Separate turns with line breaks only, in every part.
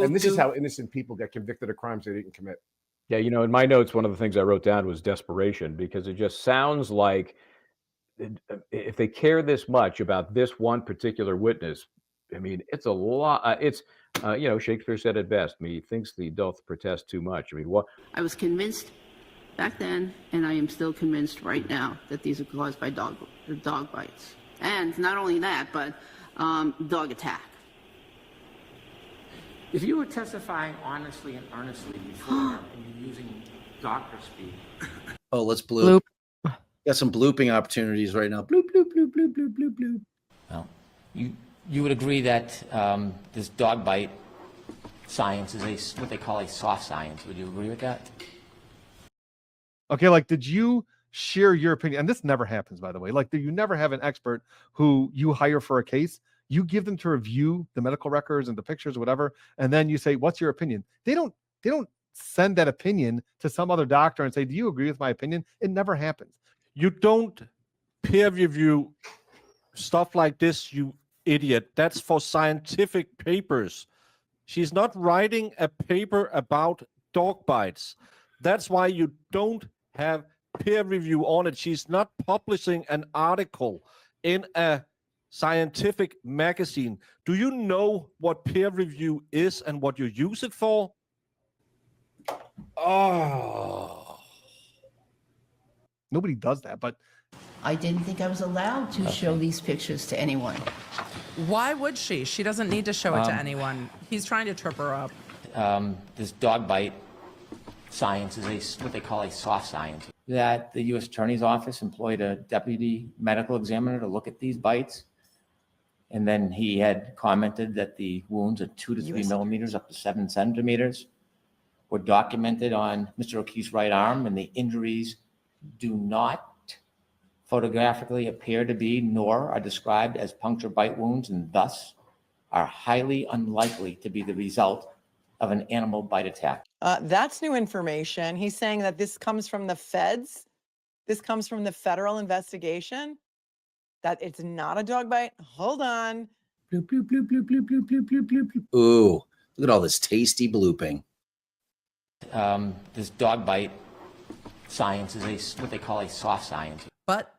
and this is how innocent people get convicted of crimes they didn't commit.
Yeah, in my notes, one of the things I wrote down was desperation, because it just sounds like if they care this much about this one particular witness, I mean, it's a lot. Shakespeare said it best. Methinks thee doth protest too much. I mean, what?
I was convinced back then, and I am still convinced right now, that these are caused by dog bites. And not only that, but dog attack.
If you were testifying honestly and earnestly before, and you're using doctor speak.
Oh, let's bloop. Got some blooping opportunities right now. Bloop, bloop, bloop, bloop, bloop, bloop, bloop.
Well, you would agree that this dog bite science is what they call a soft science. Would you agree with that?
Okay, like, did you share your opinion? And this never happens, by the way. Like, you never have an expert who you hire for a case. You give them to review the medical records and the pictures or whatever, and then you say, what's your opinion? They don't send that opinion to some other doctor and say, do you agree with my opinion? It never happens.
You don't peer review stuff like this, you idiot. That's for scientific papers. She's not writing a paper about dog bites. That's why you don't have peer review on it. She's not publishing an article in a scientific magazine. Do you know what peer review is and what you use it for?
Oh.
Nobody does that, but
I didn't think I was allowed to show these pictures to anyone.
Why would she? She doesn't need to show it to anyone. He's trying to trip her up.
This dog bite science is what they call a soft science. That the U.S. Attorney's Office employed a deputy medical examiner to look at these bites. And then he had commented that the wounds are 2 to 3 millimeters up to 7 centimeters were documented on Mr. O'Keefe's right arm, and the injuries do not photographically appear to be, nor are described as puncture bite wounds, and thus are highly unlikely to be the result of an animal bite attack.
That's new information. He's saying that this comes from the feds. This comes from the federal investigation. That it's not a dog bite. Hold on.
Bloop, bloop, bloop, bloop, bloop, bloop, bloop, bloop, bloop. Ooh, look at all this tasty blooping.
This dog bite science is what they call a soft science.
But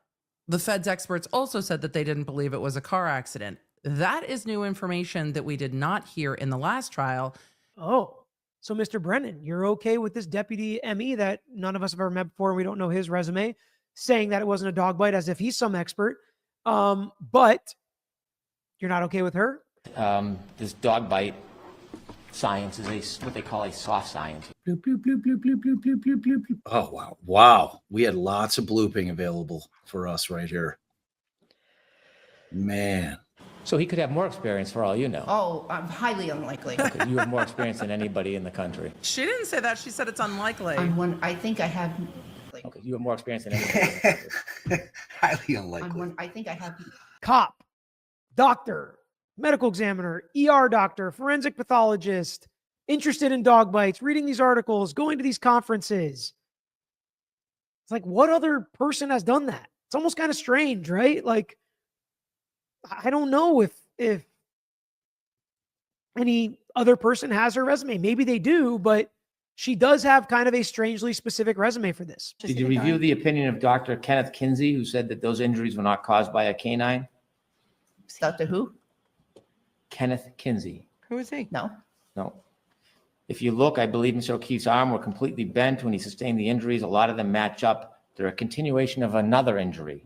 the feds experts also said that they didn't believe it was a car accident. That is new information that we did not hear in the last trial.
Oh, so Mr. Brennan, you're okay with this deputy ME that none of us have ever met before and we don't know his resume, saying that it wasn't a dog bite as if he's some expert. But you're not okay with her?
This dog bite science is what they call a soft science.
Bloop, bloop, bloop, bloop, bloop, bloop, bloop, bloop, bloop, bloop. Oh, wow. Wow. We had lots of blooping available for us right here. Man.
So he could have more experience for all you know.
Oh, I'm highly unlikely.
Okay, you have more experience than anybody in the country.
She didn't say that. She said it's unlikely.
I think I have.
Okay, you have more experience than anybody in the country.
Highly unlikely.
I think I have.
Cop, doctor, medical examiner, ER doctor, forensic pathologist, interested in dog bites, reading these articles, going to these conferences. It's like, what other person has done that? It's almost kind of strange, right? Like, I don't know if any other person has her resume. Maybe they do, but she does have kind of a strangely specific resume for this.
Did you review the opinion of Dr. Kenneth Kinsey, who said that those injuries were not caused by a canine?
Dr. who?
Kenneth Kinsey.
Who is he?
No.
No. If you look, I believe Mr. O'Keefe's arm were completely bent when he sustained the injuries. A lot of them match up. They're a continuation of another injury.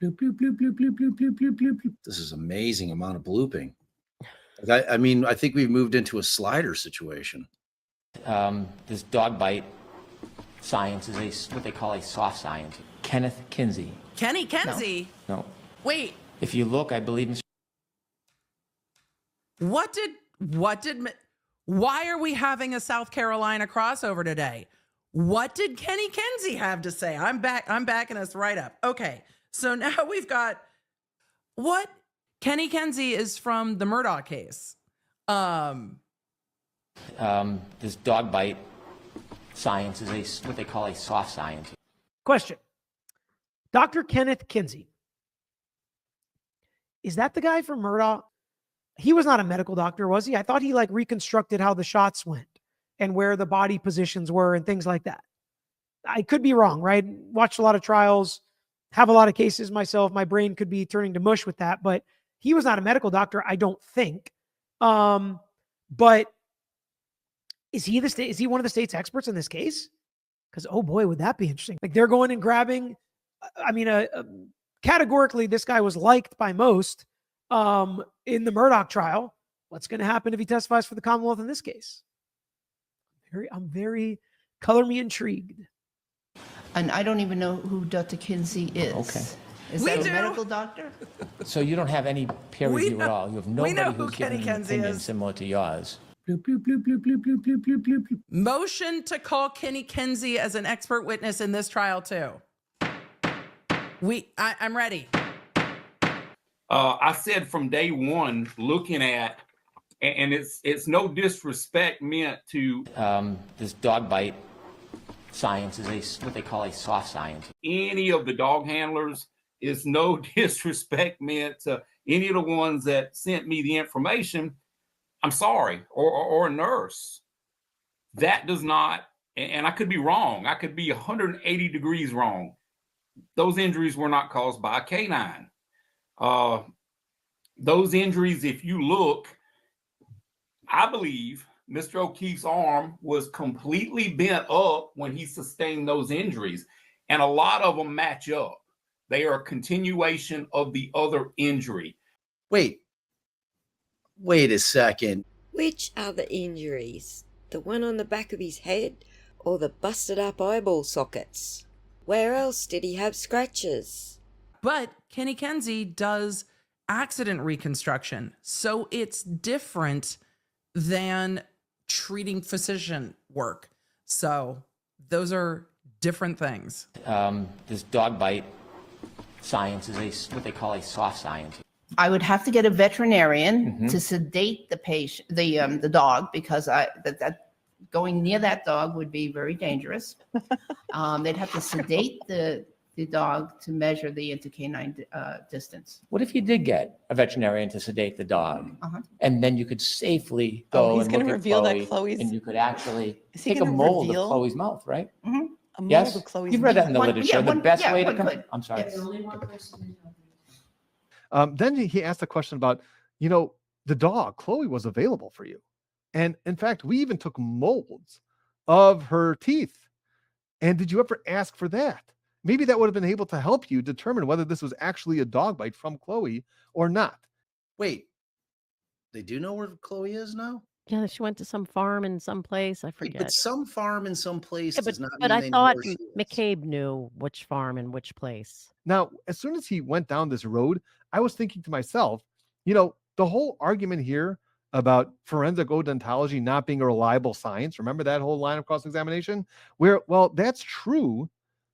Bloop, bloop, bloop, bloop, bloop, bloop, bloop, bloop, bloop, bloop. This is amazing amount of blooping. I mean, I think we've moved into a slider situation.
This dog bite science is what they call a soft science. Kenneth Kinsey.
Kenny Kinsey?
No.
Wait.
If you look, I believe Mr.
Why are we having a South Carolina crossover today? What did Kenny Kinsey have to say? I'm backing us right up. Okay. So now we've got what? Kenny Kinsey is from the Murdaugh case.
This dog bite science is what they call a soft science.
Question. Dr. Kenneth Kinsey. Is that the guy from Murdaugh? he was not a medical doctor, was he? I thought he like reconstructed how the shots went and where the body positions were and things like that. I could be wrong, right? Watched a lot of trials, have a lot of cases myself. My brain could be turning to mush with that, but he was not a medical doctor, I don't think. But is he one of the state's experts in this case? Because, oh boy, would that be interesting. Like they're going and grabbing, I mean, categorically, this guy was liked by most in the Murdoch trial. What's going to happen if he testifies for the Commonwealth in this case? I'm very, color me intrigued.
And I don't even know who Dr. Kinsey is.
Okay.
Is that a medical doctor?
So you don't have any peer review at all. You have nobody
know who
who's given
Kenny
an
Kinsey
opinion
is.
similar to yours.
Motion to call Kenny Kinsey as an expert witness in this trial too. I'm ready.
I said from day one, looking at, and it's no disrespect meant to
This dog bite science is what they call a soft science.
any of the dog handlers. Is no disrespect meant to any of the ones that sent me the information. I'm sorry, or a nurse. That does not, and I could be wrong. I could be 180 degrees wrong. Those injuries were not caused by a canine. Those injuries, if you look, I believe Mr. O'Keefe's arm was completely bent up when he sustained those injuries, and a lot of them match up. They are a continuation of the other injury.
Wait a second.
Which are the injuries? The one on the back of his head or the busted up eyeball sockets? Where else did he have scratches?
But Kenny Kinsey does accident reconstruction, so it's different than treating physician work. So those are different things.
This dog bite science is what they call a soft science.
I would have to get a veterinarian to sedate the patient, the dog, because that going near that dog would be very dangerous. They'd have to sedate the dog to measure the intercanine distance.
What if you did get a veterinarian to sedate the dog, and then you could safely go
he's
and
gonna
look
reveal
at
that
Chloe,
Chloe's-
and you could actually
Is he
take a
gonna
mold
reveal-
of Chloe's mouth, right?
A mold
Yes,
of Chloe's
you've read that in the
One-
literature.
yeah,
The
one-
best
yeah,
way to
one
come.
could.
I'm sorry.
Then he asked a question about, the dog, Chloe, was available for you. And in fact, we even took molds of her teeth. And did you ever ask for that? Maybe that would have been able to help you determine whether this was actually a dog bite from Chloe or not.
Wait, they do know where Chloe is now?
Yeah, she went to some farm in some place. I
Wait,
forget.
but some farm in some place
Yeah,
does not
but
mean
I
they know
thought
where she is.
McCabe knew which farm and which place.
Now, as soon as he went down this road, I was thinking to myself, the whole argument here about forensic odontology not being a reliable science, remember that whole line of cross-examination? Well, that's true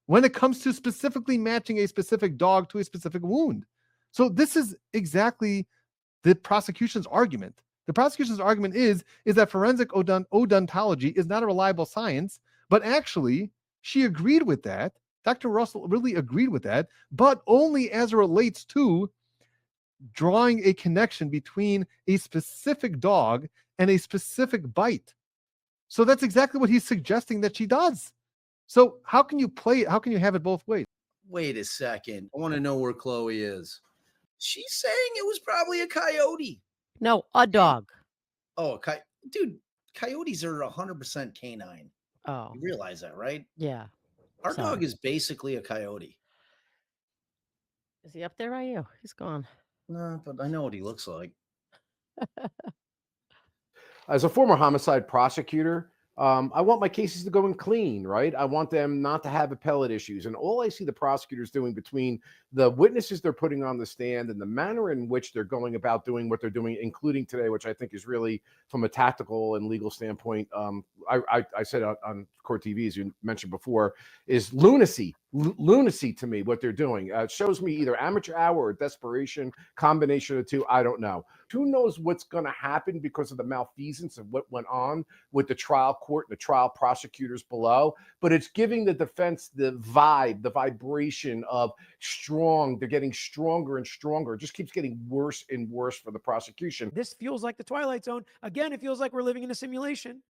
when it comes to specifically matching a specific dog to a specific wound. So this is exactly the prosecution's argument. The prosecution's argument is that forensic odontology is not a reliable science, but actually she agreed with that. Dr. Russell really agreed with that, but only as it relates to drawing a connection between a specific dog and a specific bite. So that's exactly what he's suggesting that she does. So how can you play it? How can you have it both ways?
Wait a second. I want to know where Chloe is. She's saying it was probably a coyote.
No, a dog.
Oh, dude, coyotes are 100% canine.
Oh,
You realize that, right?
yeah.
Our
Sorry.
dog is basically a coyote.
Is he up there by you? He's gone.
No, but I know what he looks like.
As a former homicide prosecutor, I want my cases to go in clean, right? I want them not to have appellate issues. And all I see the prosecutors doing between the witnesses they're putting on the stand and the manner in which they're going about doing what they're doing, including today, which I think is really from a tactical and legal standpoint, I said on Court TV, as you mentioned before, is lunacy. lunacy to me what they're doing. It shows me either amateur hour or desperation, combination of the two. I don't know. Who knows what's going to happen because of the malfeasance of what went on with the trial court and the trial prosecutors below. But it's giving the defense the vibe, the vibration of strong. They're getting stronger and stronger. It just keeps getting worse and worse for the prosecution.
This feels like the Twilight Zone. Again, it feels like we're living in a simulation.